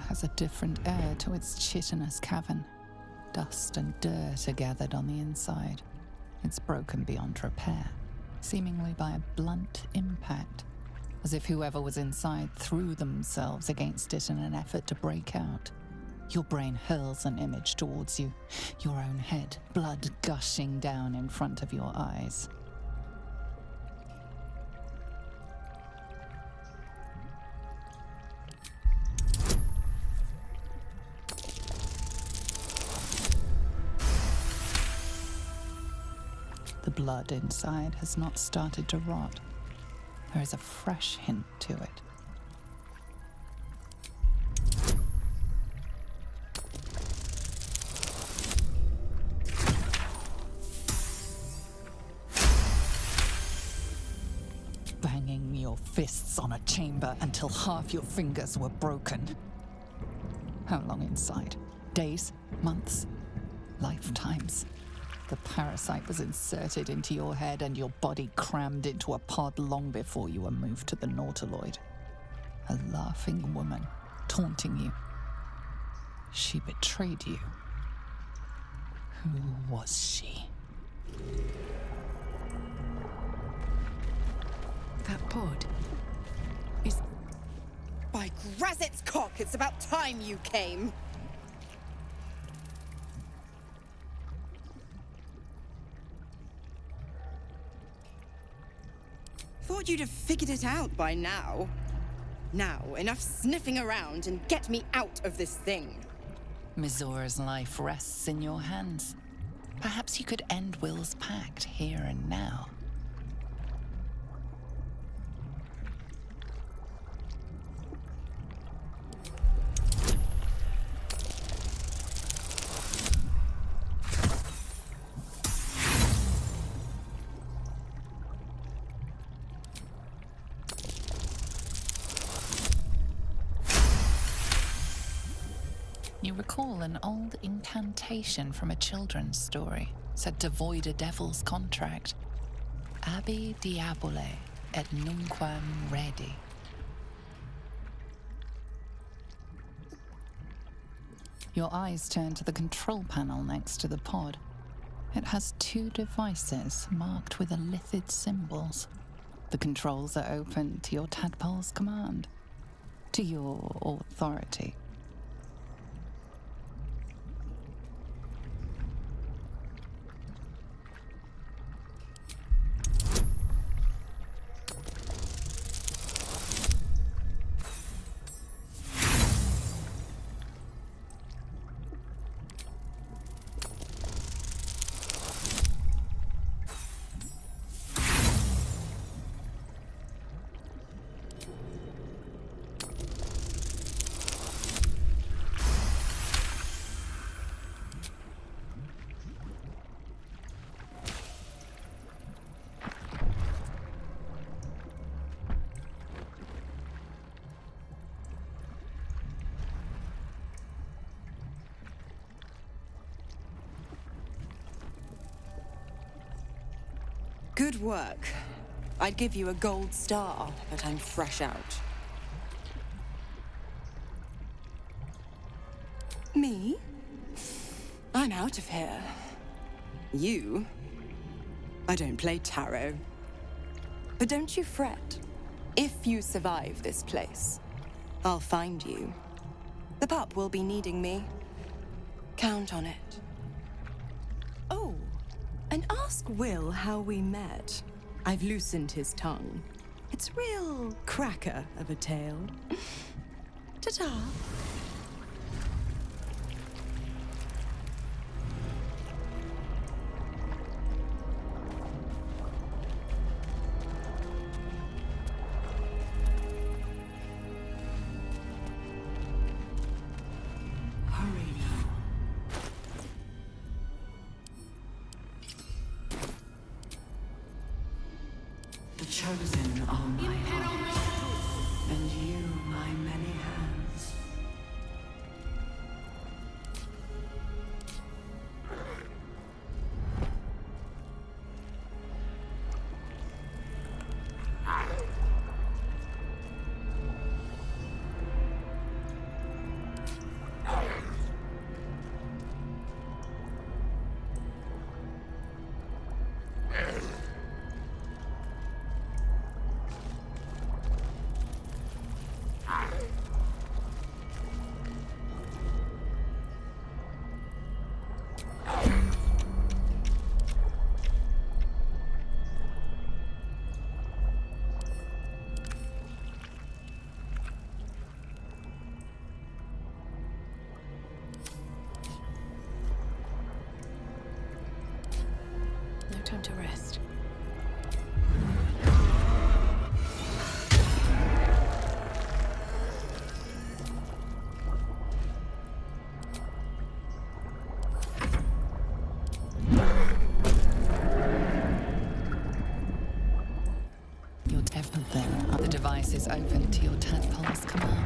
has a different air to its chitinous cavern. Dust and dirt are gathered on the inside. It's broken beyond repair, seemingly by a blunt impact, as if whoever was inside threw themselves against it in an effort to break out. Your brain hurls an image towards you, your own head, blood gushing down in front of your eyes. The blood inside has not started to rot. There is a fresh hint to it. Banging your fists on a chamber until half your fingers were broken. How long inside? Days? Months? Lifetimes? The parasite was inserted into your head and your body crammed into a pod long before you were moved to the Nautiloid. A laughing woman, taunting you. She betrayed you. Who was she? That pod is... By Grazit's cock, it's about time you came! Thought you'd have figured it out by now. Now, enough sniffing around and get me out of this thing. Mizora's life rests in your hands. Perhaps you could end Will's pact here and now. You recall an old incantation from a children's story, said to void a devil's contract. Abi diabole et nunquam redi. Your eyes turn to the control panel next to the pod. It has two devices marked with elithid symbols. The controls are open to your tadpole's command, to your authority. Good work. I'd give you a gold star, but I'm fresh out. Me? I'm out of here. You? I don't play tarot. But don't you fret. If you survive this place, I'll find you. The pup will be needing me. Count on it. Oh, and ask Will how we met. I've loosened his tongue. It's real cracker of a tale. Ta-ta. Chosen are my heart, and you my many hands. Time to rest. Your devil, then. Are the devices open to your tadpole's command?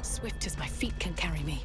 Swift as my feet can carry me.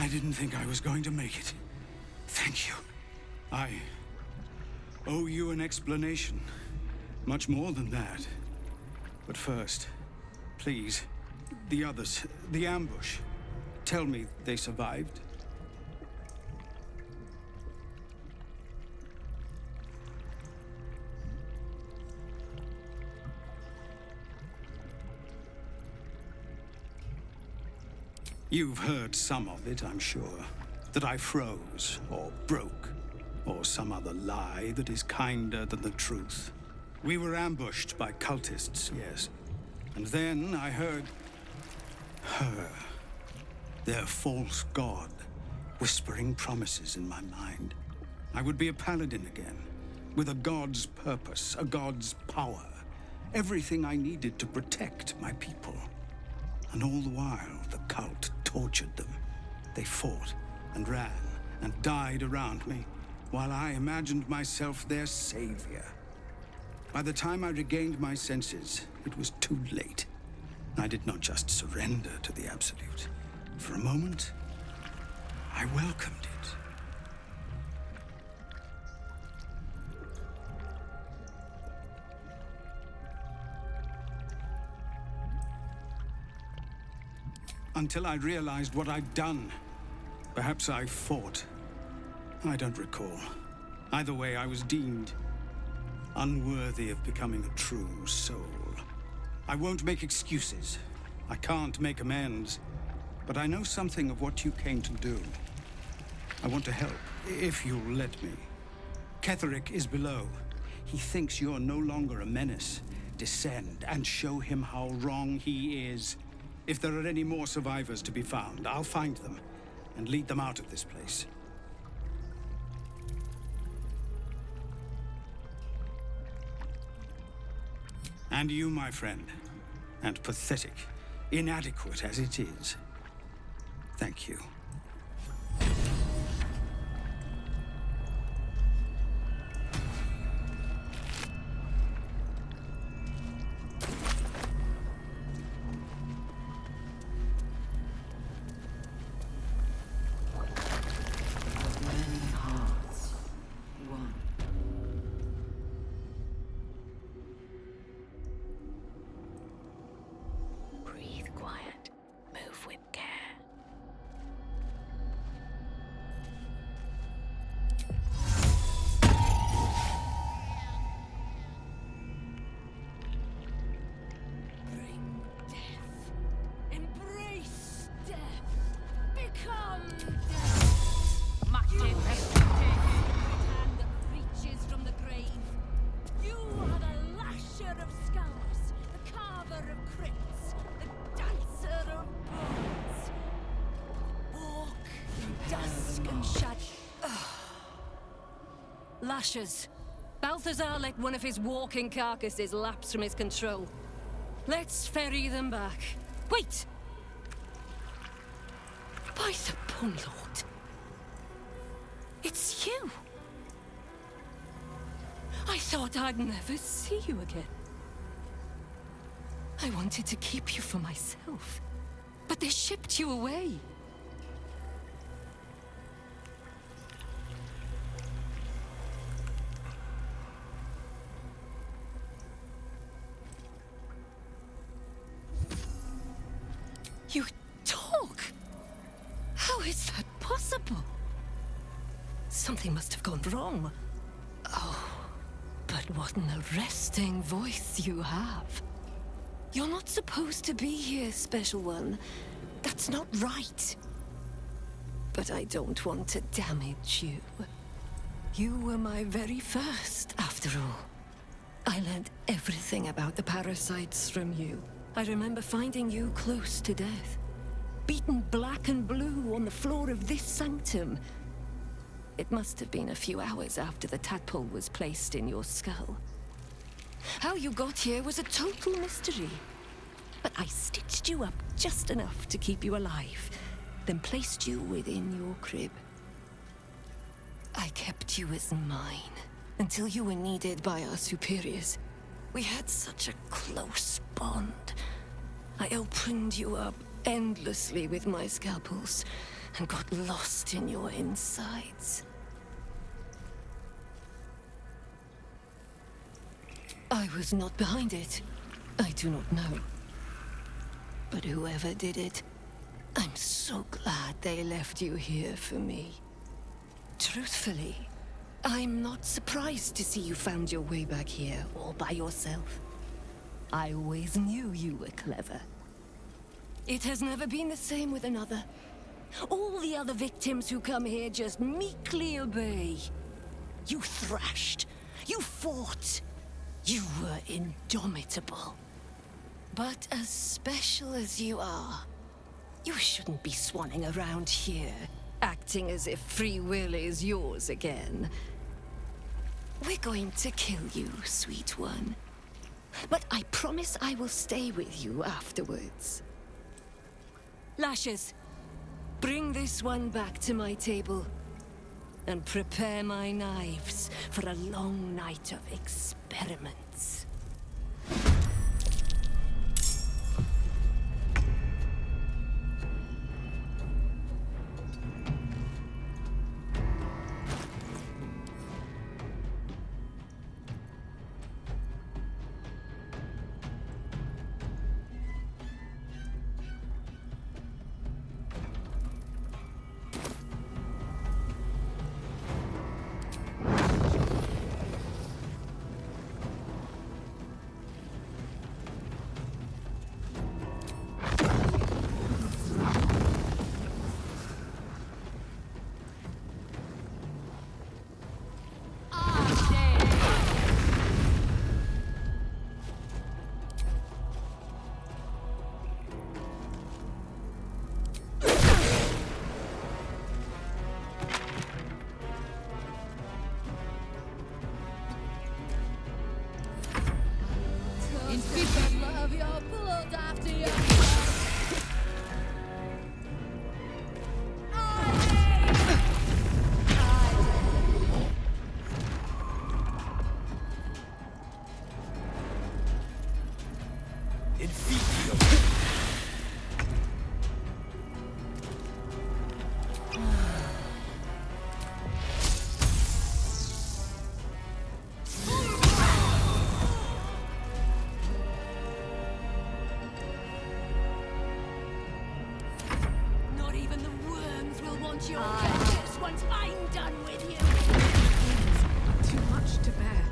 I didn't think I was going to make it. Thank you. I owe you an explanation. Much more than that. But first, please, the others, the ambush. Tell me they survived. You've heard some of it, I'm sure. That I froze, or broke, or some other lie that is kinder than the truth. We were ambushed by cultists, yes. And then I heard her, their false god, whispering promises in my mind. I would be a paladin again, with a god's purpose, a god's power. Everything I needed to protect my people. And all the while, the cult tortured them. They fought and ran and died around me, while I imagined myself their savior. By the time I regained my senses, it was too late. I did not just surrender to the Absolute. For a moment, I welcomed it. Until I realized what I'd done. Perhaps I fought. I don't recall. Either way, I was deemed unworthy of becoming a true soul. I won't make excuses. I can't make amends. But I know something of what you came to do. I want to help, if you'll let me. Ketheric is below. He thinks you're no longer a menace. Descend and show him how wrong he is. If there are any more survivors to be found, I'll find them and lead them out of this place. And you, my friend, and pathetic, inadequate as it is, thank you. Lashes. Balthazar let one of his walking carcasses lapse from his control. Let's ferry them back. Wait! By the Pun Lord. It's you! I thought I'd never see you again. I wanted to keep you for myself, but they shipped you away. You talk? How is that possible? Something must have gone wrong. Oh, but what an arresting voice you have. You're not supposed to be here, Special One. That's not right. But I don't want to damage you. You were my very first, after all. I learned everything about the parasites from you. I remember finding you close to death. Beaten black and blue on the floor of this sanctum. It must have been a few hours after the tadpole was placed in your skull. How you got here was a total mystery. But I stitched you up just enough to keep you alive, then placed you within your crib. I kept you as mine, until you were needed by our superiors. We had such a close bond. I opened you up endlessly with my scalpels, and got lost in your insides. I was not behind it. I do not know. But whoever did it, I'm so glad they left you here for me. Truthfully, I'm not surprised to see you found your way back here all by yourself. I always knew you were clever. It has never been the same with another. All the other victims who come here just meekly obey. You thrashed. You fought. You were indomitable. But as special as you are, you shouldn't be swanning around here, acting as if free will is yours again. We're going to kill you, sweet one. But I promise I will stay with you afterwards. Lashes, bring this one back to my table. And prepare my knives for a long night of experiments. Once I'm done with you. Too much to bear.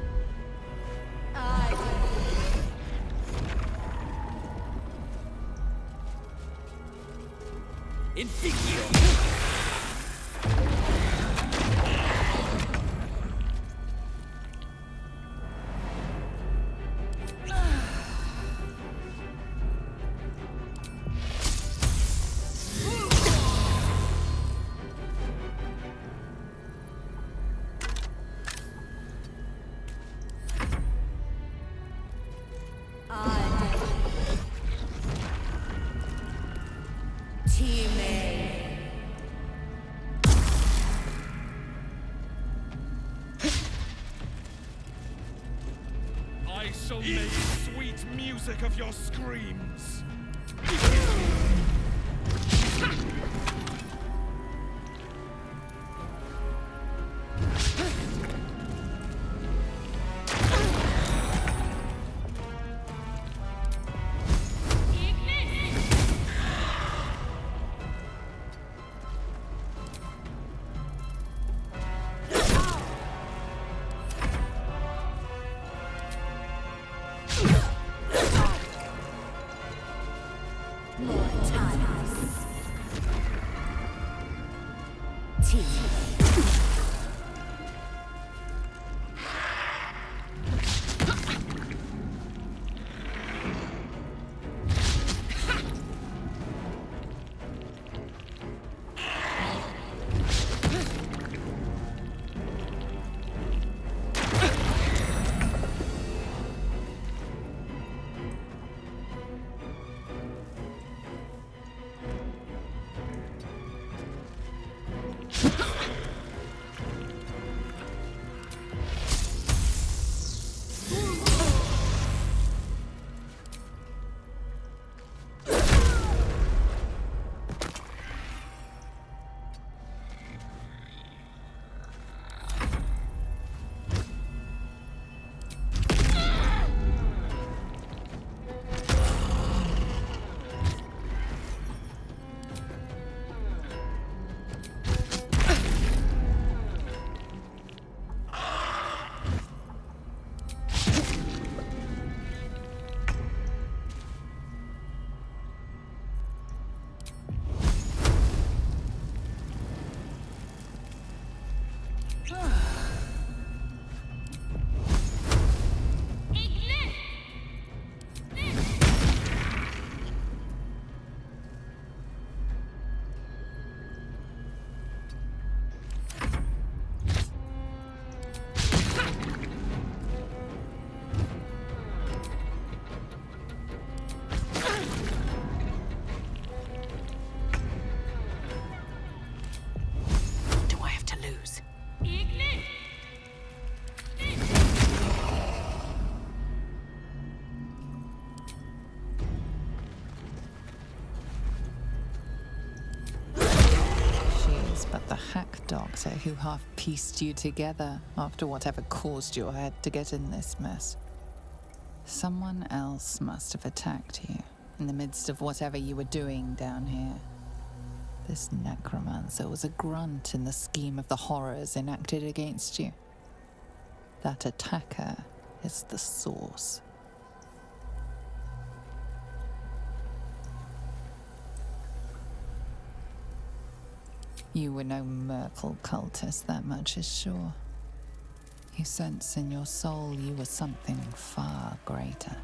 I shall make sweet music of your screams. Do I have to lose? She is but the hack doctor who half pieced you together after whatever caused your head to get in this mess. Someone else must have attacked you in the midst of whatever you were doing down here. This Necromancer was a grunt in the scheme of the horrors enacted against you. That attacker is the source. You were no Myrkul cultist, that much is sure. You sense in your soul you were something far greater.